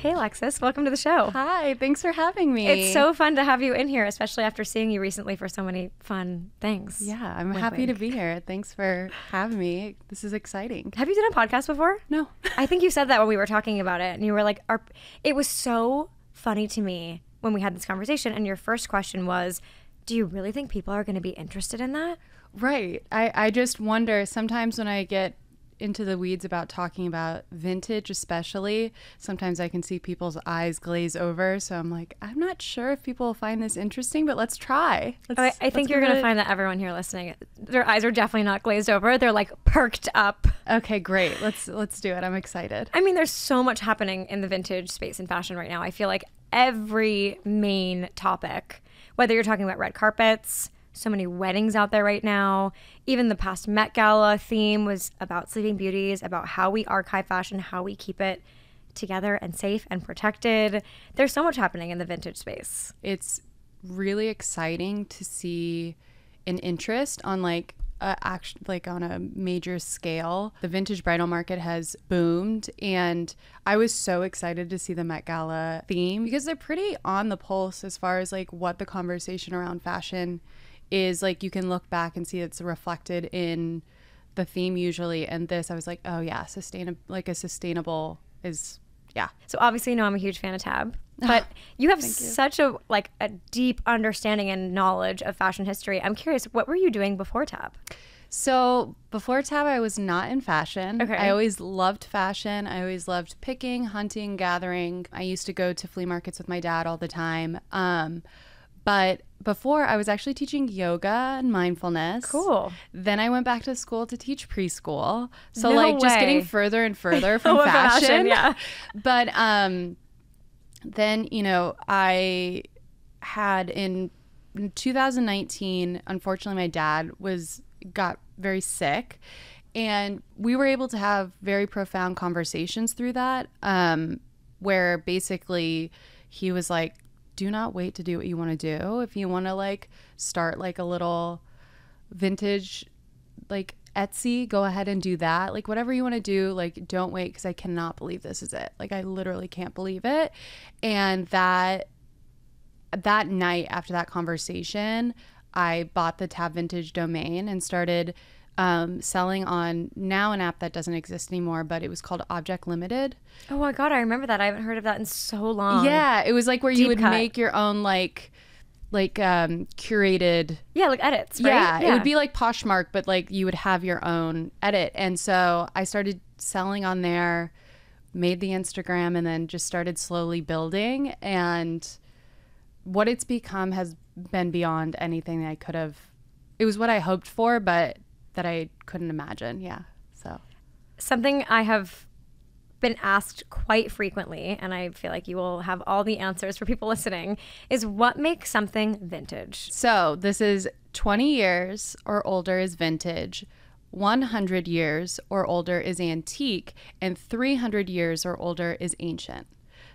Hey, Alexis. Welcome to the show. Hi. Thanks for having me. It's so fun to have you in here, especially after seeing you recently for so many fun things. Yeah, I'm happy to be here. Thanks for having me. This is exciting. Have you done a podcast before? No. I think you said that when we were talking about it, and you were like, it was so funny to me when we had this conversation, and your first question was, do you really think people are going to be interested in that? Right. I just wonder sometimes when I get into the weeds about talking about vintage, especially, sometimes I can see people's eyes glaze over. So I'm like, I'm not sure if people will find this interesting, but let's try. I think you're going to find that everyone here listening, their eyes are definitely not glazed over. They're like perked up. Okay, great. Let's do it. I'm excited. I mean, there's so much happening in the vintage space in fashion right now. I feel like every main topic, whether you're talking about red carpets, so many weddings out there right now. Even the past Met Gala theme was about Sleeping Beauties, about how we archive fashion, how we keep it together and safe and protected. There's so much happening in the vintage space. It's really exciting to see an interest on on a major scale. The vintage bridal market has boomed, and I was so excited to see the Met Gala theme because they're pretty on the pulse as far as like what the conversation around fashion is. Like, you can look back and see it's reflected in the theme usually, and this I was like, oh yeah, sustainable is, yeah. So obviously, you know, I'm a huge fan of Tab, but you have such a deep understanding and knowledge of fashion history. I'm curious, what were you doing before Tab? So before Tab, I was not in fashion. Okay. I always loved fashion. I always loved picking, hunting, gathering. I used to go to flea markets with my dad all the time. But before, I was actually teaching yoga and mindfulness. Cool. Then I went back to school to teach preschool. So way. just getting further and further from fashion. Yeah. But then, you know, I had in 2019, unfortunately, my dad got very sick. And we were able to have very profound conversations through that, where basically he was like, do not wait to do what you want to do. If you want to start a little vintage Etsy, go ahead and do that. Whatever you want to do, don't wait, because I cannot believe this is it. I literally can't believe it. And that night after that conversation, I bought the Tab Vintage domain and started selling on now an app that doesn't exist anymore, but it was called Object Limited. Oh my God, I remember that. I haven't heard of that in so long. Yeah, it was where you would cut. make your own curated. Yeah, edits, right? Yeah, it would be like Poshmark, but you would have your own edit. And so I started selling on there, made the Instagram, and then just started slowly building. And what it's become has been beyond anything that I could have. It was what I hoped for, but that I couldn't imagine. Yeah. So something I have been asked quite frequently, and I feel like you will have all the answers for people listening, is what makes something vintage? So this is 20 years or older is vintage, 100 years or older is antique, and 300 years or older is ancient.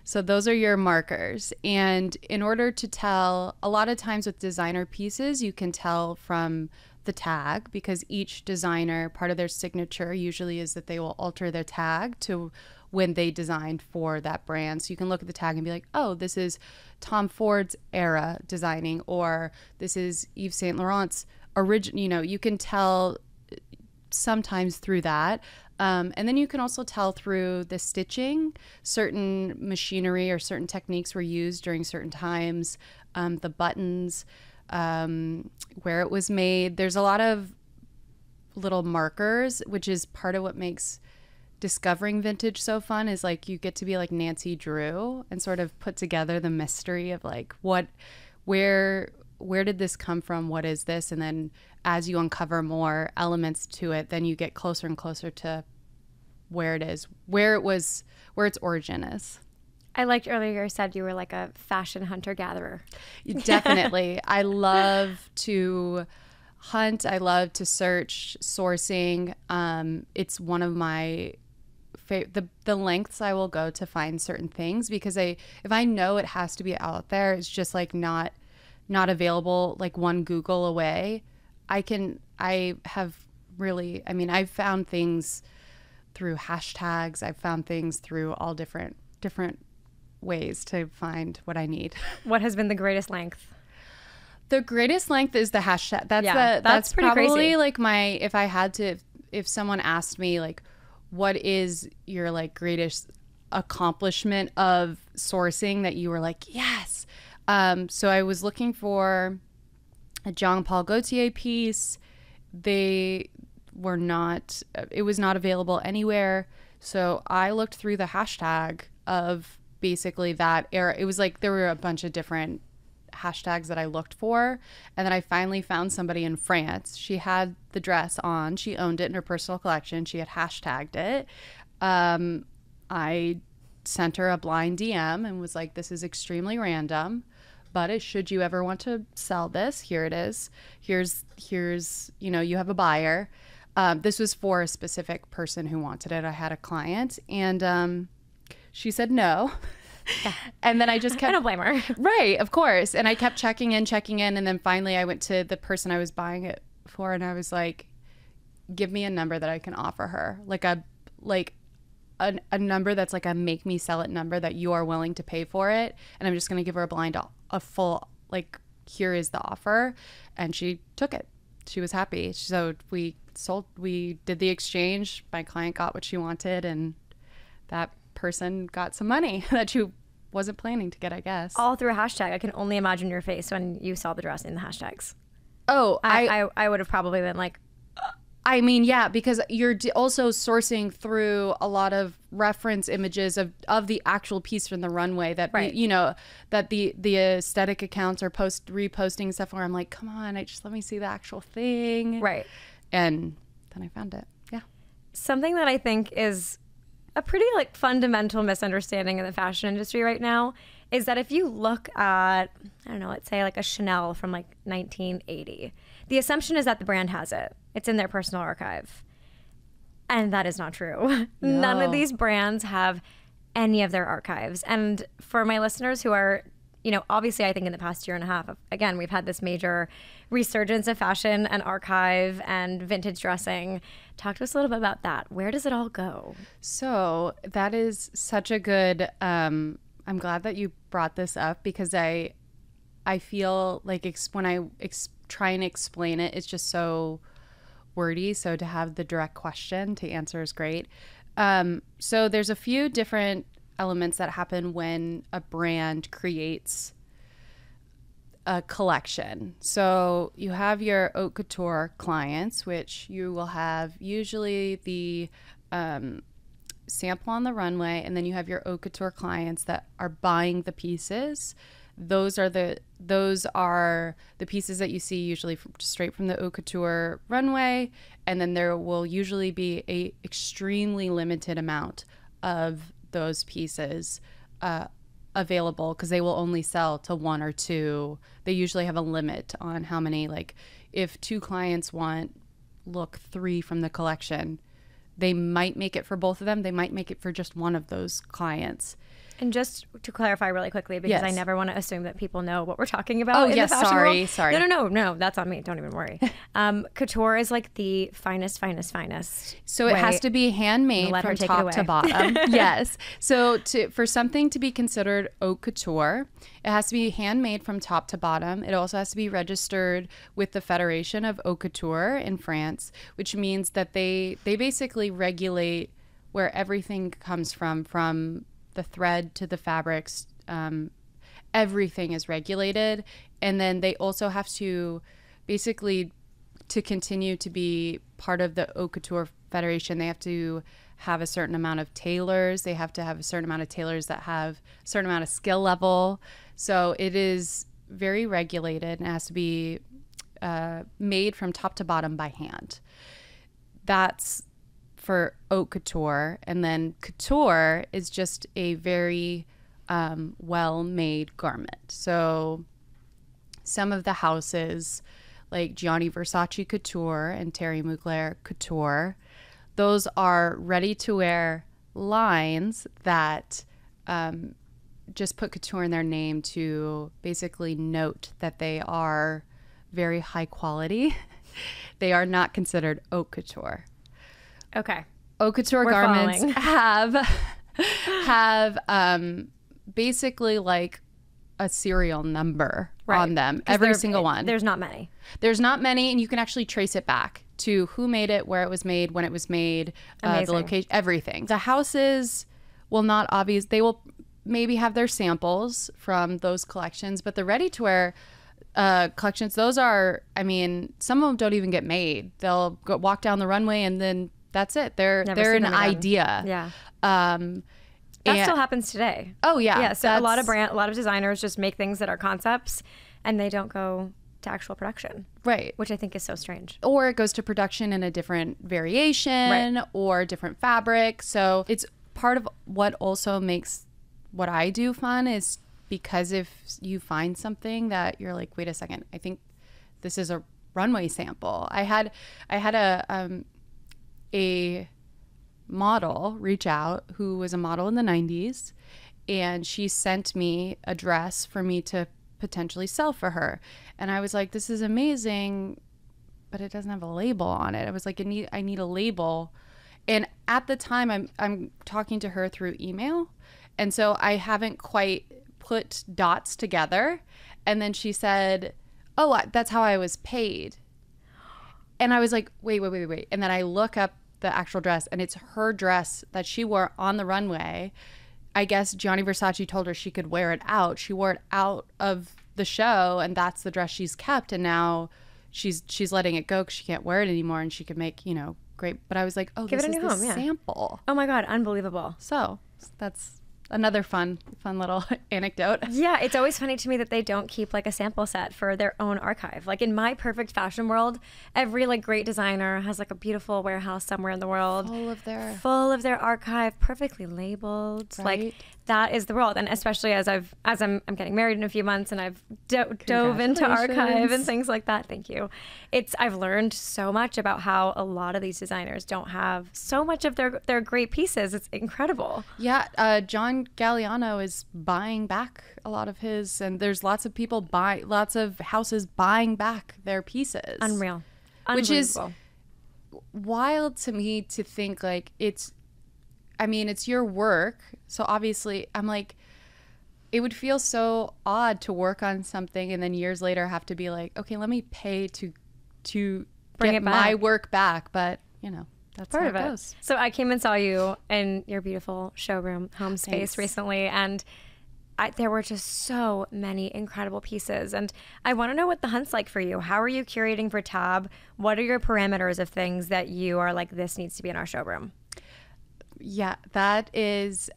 So those are your markers. And in order to tell, a lot of times with designer pieces, you can tell from the tag, because each designer, part of their signature usually is that they will alter their tag to when they designed for that brand. So you can look at the tag and be like, oh, this is Tom Ford's era designing, or this is Yves Saint Laurent's original. You know, you can tell sometimes through that. And then you can also tell through the stitching. Certain machinery or certain techniques were used during certain times. The buttons, where it was made. There's a lot of little markers, which is part of what makes discovering vintage so fun, is you get to be like Nancy Drew and sort of put together the mystery of where did this come from? What is this? And then as you uncover more elements to it, then you get closer and closer to where it is, where its origin is. I liked earlier you said you were like a fashion hunter-gatherer. Definitely. I love to hunt. I love to search, sourcing. It's one of my the lengths I will go to find certain things, because if I know it has to be out there, it's just not available one Google away. I've found things through hashtags. I've found things through all different ways to find what I need. What has been the greatest length? The greatest length is the hashtag. That's pretty probably crazy. like if someone asked me like, what is your like greatest accomplishment of sourcing that you were like, yes. So I was looking for a Jean Paul Gautier piece. It was not available anywhere. So I looked through the hashtag of basically that era. It was like there were a bunch of different hashtags that I looked for, and then I finally found somebody in France. She had the dress on, she owned it in her personal collection, she had hashtagged it. I sent her a blind DM and was like, this is extremely random, but should you ever want to sell this, here it is. Here's you have a buyer. This was for a specific person who wanted it. I had a client, and she said no. And then I just kept... I don't blame her. Right, of course. And I kept checking in. And then finally I went to the person I was buying it for, and I was like, give me a number that I can offer her. Like a number that's like a make me sell it number that you are willing to pay for it. And I'm just going to give her a full, like, here is the offer. And she took it. She was happy. So we did the exchange. My client got what she wanted, and that person got some money that she wasn't planning to get, I guess. All through a hashtag. I can only imagine your face when you saw the dress in the hashtags. Oh, I would have probably been like... I mean, yeah, because you're also sourcing through a lot of reference images of the actual piece from the runway that, right. That the aesthetic accounts are reposting stuff where I'm like, come on, just let me see the actual thing. Right. And then I found it. Yeah. Something that I think is a pretty like fundamental misunderstanding in the fashion industry right now is that if you look at, I don't know, let's say like a Chanel from like 1980, the assumption is that the brand has it. It's in their personal archive. And that is not true. No. None of these brands have any of their archives. And for my listeners who are, obviously I think in the past year and a half, again, we've had this major resurgence of fashion and archive and vintage dressing. Talk to us a little bit about that. Where does it all go? So that is such a good, I'm glad that you brought this up, because I feel like when I try and explain it, it's just so wordy. So to have the direct question to answer is great. So there's a few different elements that happen when a brand creates a collection. So you have your haute couture clients, which you will have usually the sample on the runway, and then you have your haute couture clients that are buying the pieces. Those are the pieces that you see usually straight from the haute couture runway, and then there will usually be a extremely limited amount of those pieces available, because they will only sell to one or two. They usually have a limit on how many, like if two clients want look 3 from the collection, they might make it for both of them. They might make it for just one of those clients. And just to clarify really quickly, because yes. I never want to assume that people know what we're talking about in the fashion world. Sorry. No, that's on me. Don't even worry. Couture is like the finest. So it has to be handmade from top to bottom. Yes. So for something to be considered haute couture, it has to be handmade from top to bottom. It also has to be registered with the Federation of Haute Couture in France, which means that they basically regulate where everything comes from the thread to the fabrics. Everything is regulated. And then they also have to basically, to continue to be part of the Haute Couture Federation, they have to have a certain amount of tailors. They have to have a certain amount of tailors that have a certain amount of skill level. So it is very regulated, and it has to be made from top to bottom by hand. That's for haute couture. And then couture is just a very well-made garment. So some of the houses like Gianni Versace Couture and Terry Mugler Couture, those are ready-to-wear lines that just put couture in their name to basically note that they are very high quality. They are not considered haute couture. Okay. Haute couture garments have basically like a serial number on them, every single one. There's not many. There's not many, and you can actually trace it back to who made it, where it was made, when it was made, the location, everything. The houses will not they will maybe have their samples from those collections, but the ready-to-wear collections, those are, I mean, some of them don't even get made. They'll walk down the runway and then that's it. They're an idea. Yeah. That still happens today. Oh yeah. Yeah. So a lot of designers just make things that are concepts and they don't go to actual production. Right. Which I think is so strange. Or it goes to production in a different variation or different fabric. So it's part of what also makes what I do fun, is because if you find something that you're like, wait a second, I think this is a runway sample. I had a model reach out who was a model in the 90s, and she sent me a dress for me to potentially sell for her. And I was like, this is amazing, but it doesn't have a label on it. I was like, I need a label. And at the time I'm talking to her through email, and so I haven't quite put dots together. And then she said, oh, that's how I was paid. And I was like, wait. And then I look up the actual dress, and it's her dress that she wore on the runway. I guess Gianni Versace told her she could wear it out. She wore it out of the show, and that's the dress she's kept. And now she's letting it go because she can't wear it anymore, and she could make, great. But I was like, oh, this is the sample. Oh my God, unbelievable. So that's another fun little anecdote. Yeah, it's always funny to me that they don't keep like a sample set for their own archive. Like in my perfect fashion world, every like great designer has like a beautiful warehouse somewhere in the world full of their archive, perfectly labeled. Right. Like that is the world. And especially as I'm getting married in a few months, and I've dove into archive and things like that. Thank you. I've learned so much about how a lot of these designers don't have so much of their great pieces. It's incredible. Yeah, John Galliano is buying back a lot of his, and there's lots of houses buying back their pieces. Unreal. Which is wild to me to think like it's your work. So obviously I'm like, it would feel so odd to work on something and then years later have to be like, okay, let me pay to bring get my work back. But that's part how of it it goes. So I came and saw you in your beautiful showroom home space recently, and there were just so many incredible pieces. And I want to know what the hunt's like for you. How are you curating for Tab? What are your parameters of things that you are like, this needs to be in our showroom? Yeah, that is,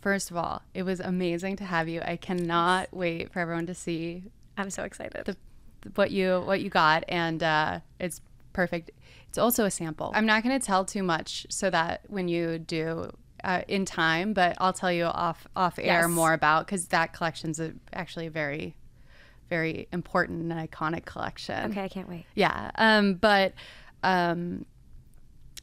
first of all, it was amazing to have you. I cannot wait for everyone to see. I'm so excited. What you got, and it's perfect. It's also a sample. I'm not going to tell too much so that when you do in time, but I'll tell you off air more about, because that collection's actually a very, very important and iconic collection. Okay, I can't wait. Yeah,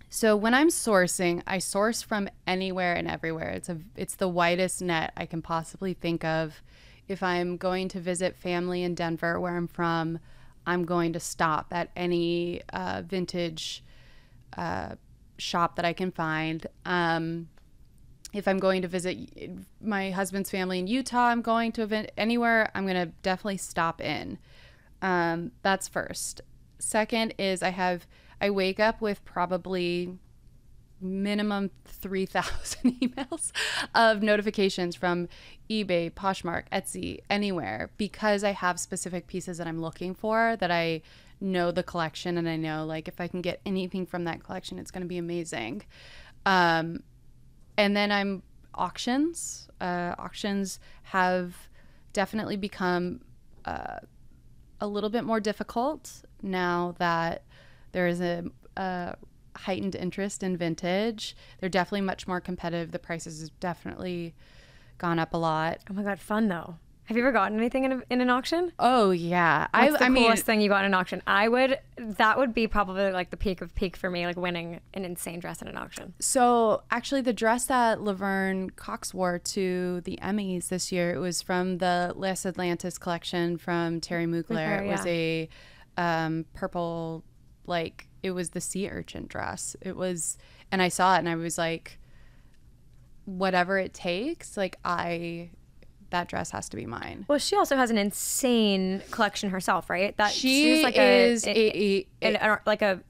so when I'm sourcing, I source from anywhere and everywhere. It's the widest net I can possibly think of. If I'm going to visit family in Denver, where I'm from, I'm going to stop at any vintage shop that I can find. If I'm going to visit my husband's family in Utah, I'm going to anywhere, I'm going to definitely stop in. That's first. Second is I wake up with probably minimum 3,000 emails of notifications from eBay, Poshmark, Etsy, anywhere, because I have specific pieces that I'm looking for, that I know the collection, and I know like if I can get anything from that collection, it's going to be amazing. And then auctions. Auctions have definitely become a little bit more difficult now that there is a heightened interest in vintage. They're definitely much more competitive. The prices have definitely gone up a lot. Oh my God, fun though. Have you ever gotten anything in an auction? Oh yeah. What's the coolest thing you got in an auction? That would be probably like the peak of peak for me, like winning an insane dress in an auction. So actually the dress that Laverne Cox wore to the Emmys this year, it was from the Les Atlantis collection from Terry Mugler. It was a purple, like it was the sea urchin dress. It was, and I saw it and I was like, whatever it takes, like that dress has to be mine. Well, she also has an insane collection herself, right? That She she's like is like a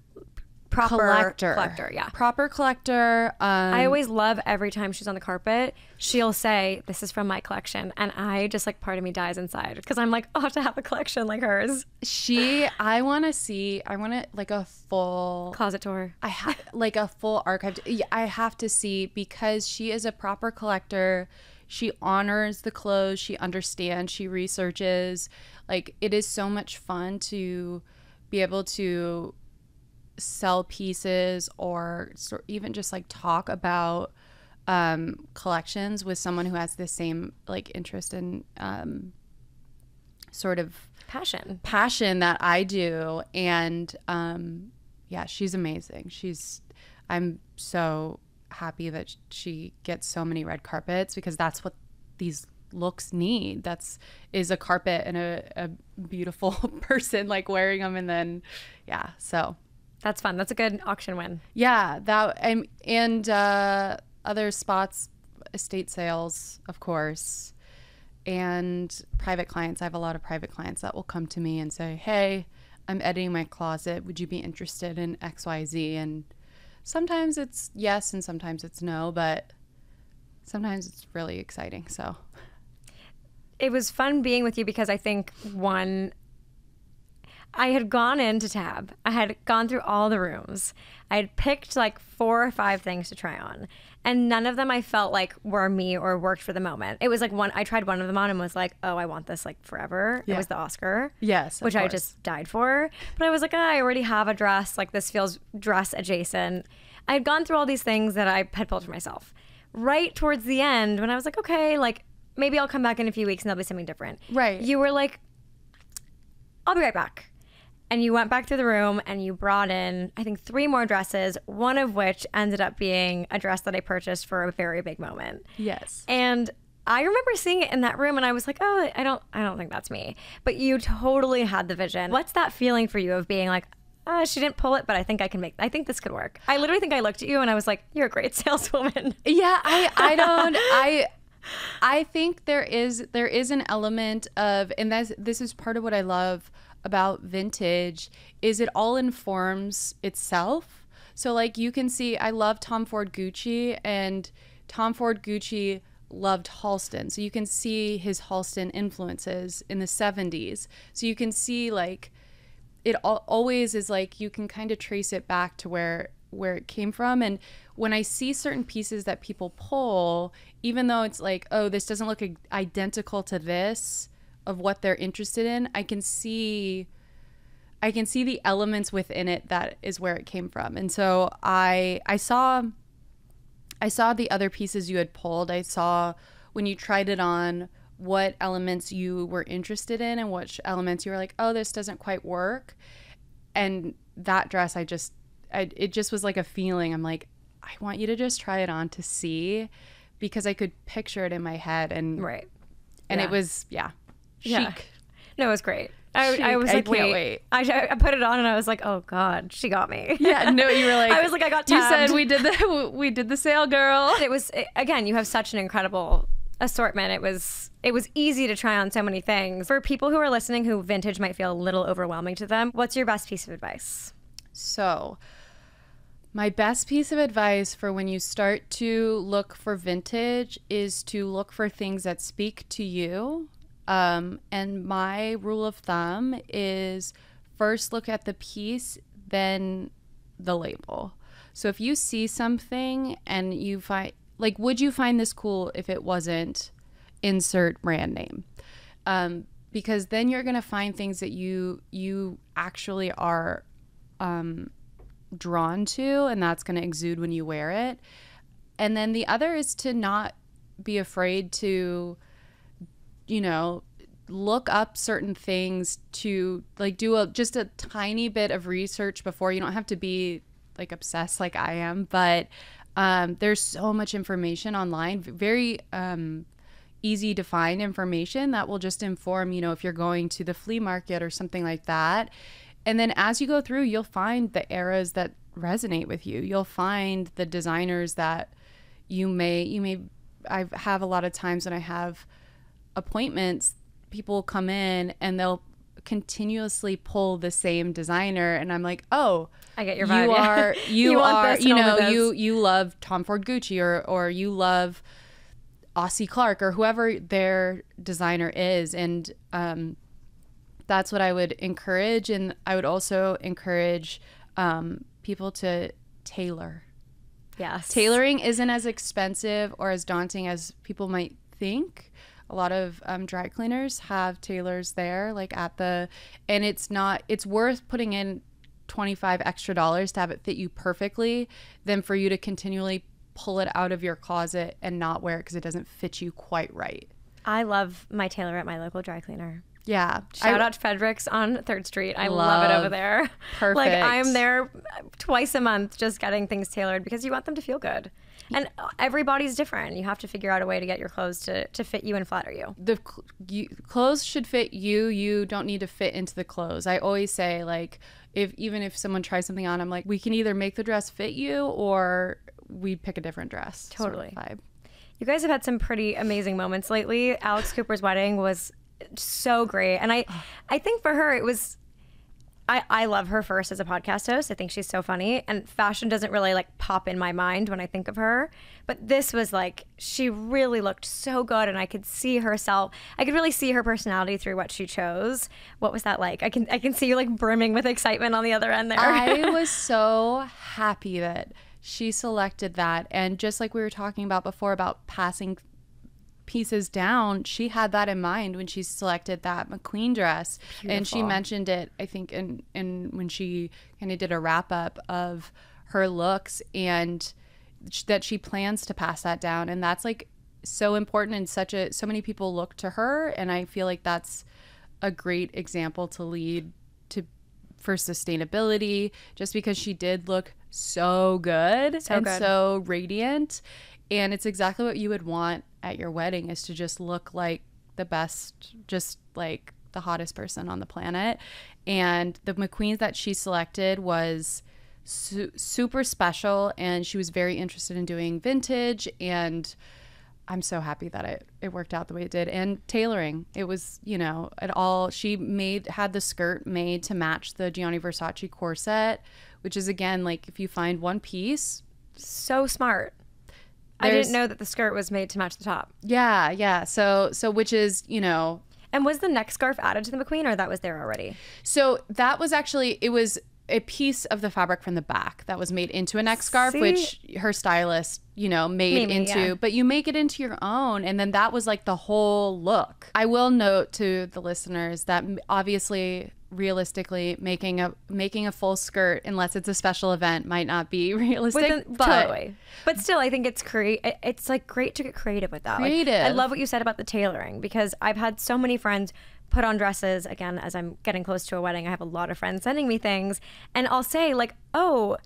proper collector. Yeah, proper collector. I always love every time she's on the carpet, she'll say, "This is from my collection," and I just like part of me dies inside because I'm like, oh, to have a collection like hers. I want like a full Closet tour. Like a full archive. I have to see, because she is a proper collector. She honors the clothes. She understands. She researches. Like, it is so much fun to be able to sell pieces or even just like talk about collections with someone who has the same like interest and sort of passion that I do. And yeah, she's amazing. I'm so happy that she gets so many red carpets, because that's what these looks need. Is a carpet and a beautiful person like wearing them. And then so that's fun. That's a good auction win. Yeah, that and other spots, estate sales, of course, and private clients. I have a lot of private clients that will come to me and say, "Hey, I'm editing my closet. Would you be interested in XYZ?" And sometimes it's yes and sometimes it's no, but sometimes it's really exciting. So it was fun being with you because I think I had gone into Tab. I had gone through all the rooms. I had picked like 4 or 5 things to try on. And none of them I felt like were me or worked for the moment. It was like I tried one of them on and was like, oh, I want this like forever. Yeah. It was the Oscar. Yes, which I just died for. But I was like, I already have a dress. Like, this feels dress adjacent. I had gone through all these things that I had pulled for myself. Right towards the end, when I was like, okay, like maybe I'll come back in a few weeks and there'll be something different. Right. You were like, I'll be right back. And you went back to the room and you brought in, I think, 3 more dresses, one of which ended up being a dress that I purchased for a very big moment. Yes. And I remember seeing it in that room and I was like, oh, I don't think that's me. But you totally had the vision. What's that feeling for you of being like, she didn't pull it, but I think I think this could work. I literally think I looked at you and I was like, you're a great saleswoman. Yeah, I think there is an element of, and this is part of what I love about vintage, is it all informs itself. So like, you can see, I love Tom Ford Gucci, and Tom Ford Gucci loved Halston. So you can see his Halston influences in the 70s. So you can see like, it always is like, you can kind of trace it back to where it came from. And when I see certain pieces that people pull, even though it's like, oh, this doesn't look identical to this, of what they're interested in, I can see the elements within it that is where it came from. And so I saw the other pieces you had pulled. I saw when you tried it on what elements you were interested in and which elements you were like, oh, this doesn't quite work. And that dress, it just was like a feeling. I'm like, I want you to just try it on to see, because I could picture it in my head. And right. And it was, chic. Yeah. No, it was great. I was like, wait. I put it on and I was like, oh God, she got me. Yeah, no, you were like, I was like, I got tabbed. You said we did the sale, girl. Again, you have such an incredible assortment. It was easy to try on so many things. For people who are listening who vintage might feel a little overwhelming to them, what's your best piece of advice? So my best piece of advice for when you start to look for vintage is to look for things that speak to you. And my rule of thumb is first look at the piece, then the label. So if you see something and you find, like, would you find this cool if it wasn't insert brand name? Because then you're going to find things that you actually are drawn to, and that's going to exude when you wear it. And then the other is to not be afraid to, look up certain things, to like do just a tiny bit of research before. You don't have to be like obsessed like I am, but there's so much information online, very easy to find information that will just inform, if you're going to the flea market or something like that. And then as you go through, you'll find the eras that resonate with you. You'll find the designers that I have a lot of times when I have appointments, people come in and they'll continuously pull the same designer, and I'm like, oh, I get your vibe. You love Tom Ford Gucci, or you love Aussie Clark, or whoever their designer is. And that's what I would encourage. And I would also encourage people to tailor. Yes. Tailoring isn't as expensive or as daunting as people might think. A lot of dry cleaners have tailors there, like and it's worth putting in $25 extra to have it fit you perfectly than for you to continually pull it out of your closet and not wear it because it doesn't fit you quite right. I love my tailor at my local dry cleaner. Yeah. Shout out to Frederick's on 3rd Street. I love it over there. Perfect. Like, I'm there twice a month just getting things tailored because you want them to feel good. And everybody's different. You have to figure out a way to get your clothes to fit you and flatter you. Clothes should fit you. You don't need to fit into the clothes. I always say, like, even if someone tries something on, I'm like, we can either make the dress fit you or we pick a different dress. Totally. Sort of vibe. You guys have had some pretty amazing moments lately. Alex Cooper's wedding was so great. And I think for her, it was... I love her first as a podcast host. I think she's so funny, and fashion doesn't really like pop in my mind when I think of her. But this was like, she really looked so good, and I could see herself. I could really see her personality through what she chose. What was that like? I can see you like brimming with excitement on the other end there. I was so happy that she selected that, and just like we were talking about before about passing pieces down, she had that in mind when she selected that McQueen dress. Beautiful. And she mentioned it, I think, in when she kind of did a wrap up of her looks, and that she plans to pass that down. And that's like so important, and so many people look to her, and I feel like that's a great example to lead for sustainability, just because she did look so good, so radiant. And it's exactly what you would want at your wedding, is to just look like the best, just like the hottest person on the planet. And the McQueen that she selected was super special, and she was very interested in doing vintage, and I'm so happy that it worked out the way it did. And tailoring, it was, she had the skirt made to match the Gianni Versace corset, which is, again, like, if you find one piece. So smart. I didn't know that the skirt was made to match the top. Yeah. So which is, And was the neck scarf added to the McQueen, or that was there already? So that was actually, it was a piece of the fabric from the back that was made into a neck scarf, which her stylist, made into. Yeah. But you make it into your own, and then that was like the whole look. I will note to the listeners that obviously, realistically, making a full skirt, unless it's a special event, might not be realistic. Totally. But still, I think it's like great to get creative with that. Creative. Like, I love what you said about the tailoring, because I've had so many friends put on dresses. Again, as I'm getting close to a wedding, I have a lot of friends sending me things, and I'll say like, oh,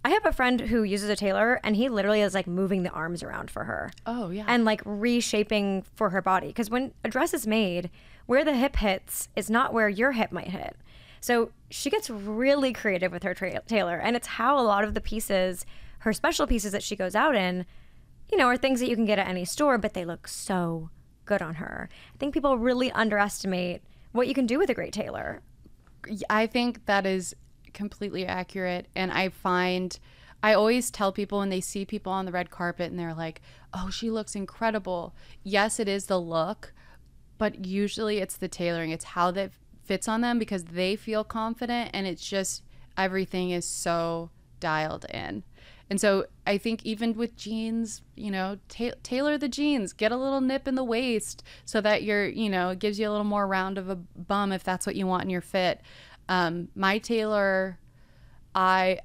I have a friend who uses a tailor, and he literally is like moving the arms around for her. Oh, yeah. And like reshaping for her body. Because when a dress is made, where the hip hits is not where your hip might hit. So she gets really creative with her tailor. And it's how a lot of the pieces, her special pieces that she goes out in, are things that you can get at any store, but they look so good on her. I think people really underestimate what you can do with a great tailor. I think that is completely accurate. And I always tell people when they see people on the red carpet and they're like, oh, she looks incredible. Yes, it is the look, but usually it's the tailoring. It's how that fits on them, because they feel confident, and it's just everything is so dialed in. And so I think even with jeans, tailor the jeans, get a little nip in the waist so that it gives you a little more round of a bum if that's what you want in your fit. My tailor, I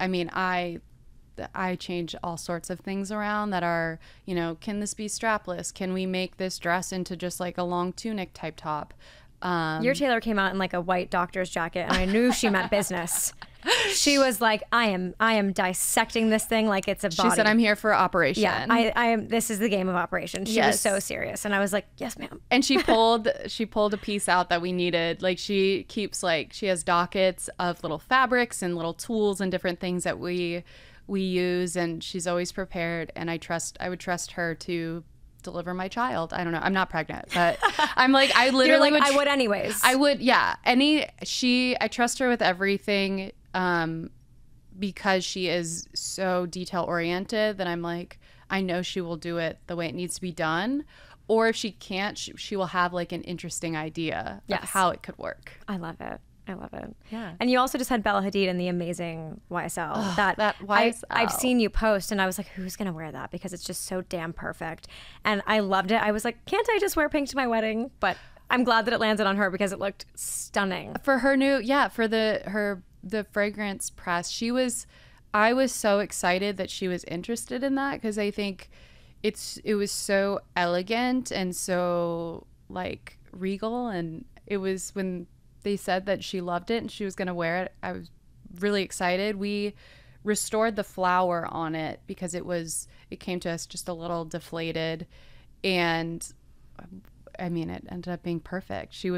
change all sorts of things around that are, can this be strapless? Can we make this dress into just like a long tunic type top? Your tailor came out in like a white doctor's jacket, and I knew she meant business. She was like, I am dissecting this thing like it's a body. She said, I'm here for operation. Yeah, I am. This is the game of operation. She was so serious, and I was like, yes, ma'am. And she pulled a piece out that we needed. Like, she has dockets of little fabrics and little tools and different things that we use, and she's always prepared. And I would trust her to deliver my child. I don't know. I'm not pregnant, but I'm like, I literally You're like, I would anyways. I would, yeah. I trust her with everything because she is so detail oriented that I'm like, I know she will do it the way it needs to be done. Or if she can't, she will have like an interesting idea of how it could work. I love it. I love it. Yeah. And you also just had Bella Hadid in the amazing YSL. Oh, that YSL. I've seen you post and I was like, who's going to wear that? Because it's just so damn perfect. And I loved it. I was like, can't I just wear pink to my wedding? But I'm glad that it landed on her because it looked stunning. For her for the fragrance press, I was so excited that she was interested in that because I think it was so elegant and so like regal, and it was when they said that she loved it and she was going to wear it, I was really excited. We restored the flower on it because it came to us just a little deflated, and I mean, it ended up being perfect. She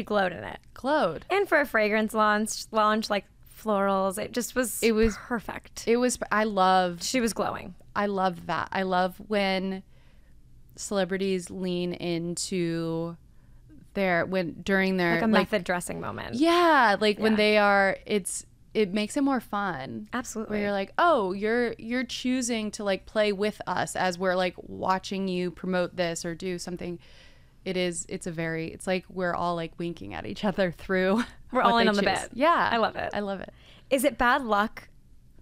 glowed in it. Glowed. And for a fragrance launch like florals, it was perfect. She was glowing. I love that. I love when celebrities lean into during their like a method dressing moment. Yeah, when they are, it makes it more fun. Absolutely. Where you're like, oh, you're choosing to like play with us as we're like watching you promote this or do something. It's like we're all like winking at each other through. We're all in on the bit. Yeah. I love it. I love it. Is it bad luck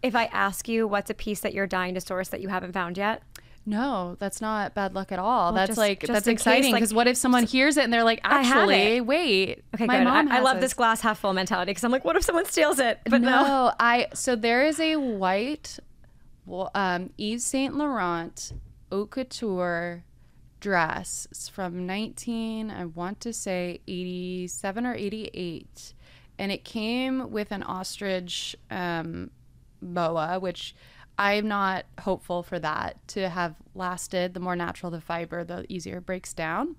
if I ask you what's a piece that you're dying to source that you haven't found yet? No, that's not bad luck at all. Well, that's exciting because what if someone hears it and they're like, actually, wait. Okay, my good. mom I love has this glass half full mentality because I'm like, what if someone steals it? But no. So there is a white Yves Saint Laurent haute couture dress. It's from I want to say 87 or 88. And it came with an ostrich boa, which I'm not hopeful for that to have lasted. The more natural the fiber, the easier it breaks down.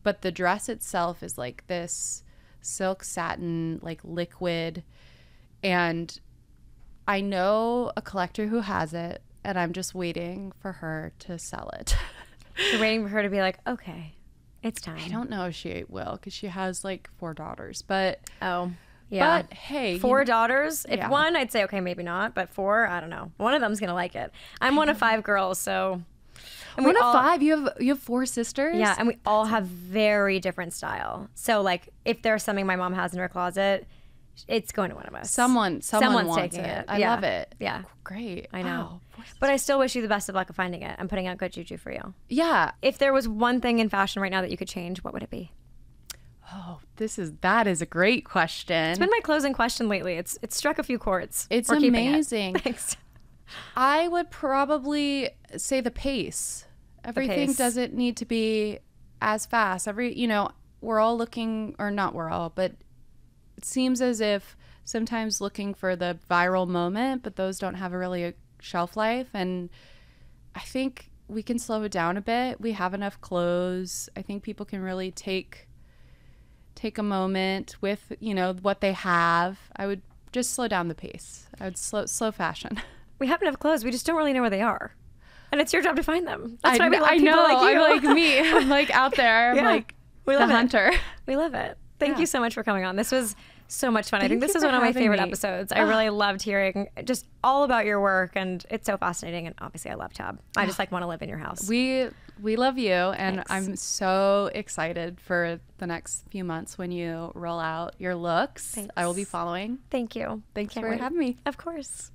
But the dress itself is like this silk satin, like liquid. And I know a collector who has it, and I'm just waiting for her to sell it. You're waiting for her to be like, okay, it's time. I don't know if she will because she has like 4 daughters. But yeah. But hey, 4 daughters. If one, I'd say okay, maybe not. But 4, I don't know. One of them's gonna like it. I'm one of 5 girls, so. And one of 5. You have 4 sisters. Yeah, and we all have very different style. So like, if there's something my mom has in her closet, it's going to one of us. Someone's wants taking it. I love it. Yeah, great. I know. Wow. But I still wish you the best of luck of finding it. I'm putting out good juju for you. Yeah. If there was one thing in fashion right now that you could change, what would it be? Oh, that is a great question. It's been my closing question lately. It's struck a few chords. It's We're amazing. Thanks. I would probably say the pace. Everything doesn't need to be as fast. We're all looking, or not we're all, but it seems as if sometimes looking for the viral moment, but those don't have a shelf life. And I think we can slow it down a bit. We have enough clothes. I think people can really take a moment with, what they have. I would just slow down the pace. I would slow fashion. We have enough clothes. We just don't really know where they are. And it's your job to find them. That's why we love I people know. like you. I'm like me. I'm like out there. I'm like we love the hunter. We love it. Thank you so much for coming on. This was so much fun. I think this is one of my favorite episodes. I really loved hearing just all about your work, and it's so fascinating. And obviously I love Tab. I just want to live in your house. We love you, and Thanks. I'm so excited for the next few months when you roll out your looks. Thanks. I will be following. Thank you. Thanks Can't for wait. having me. Of course.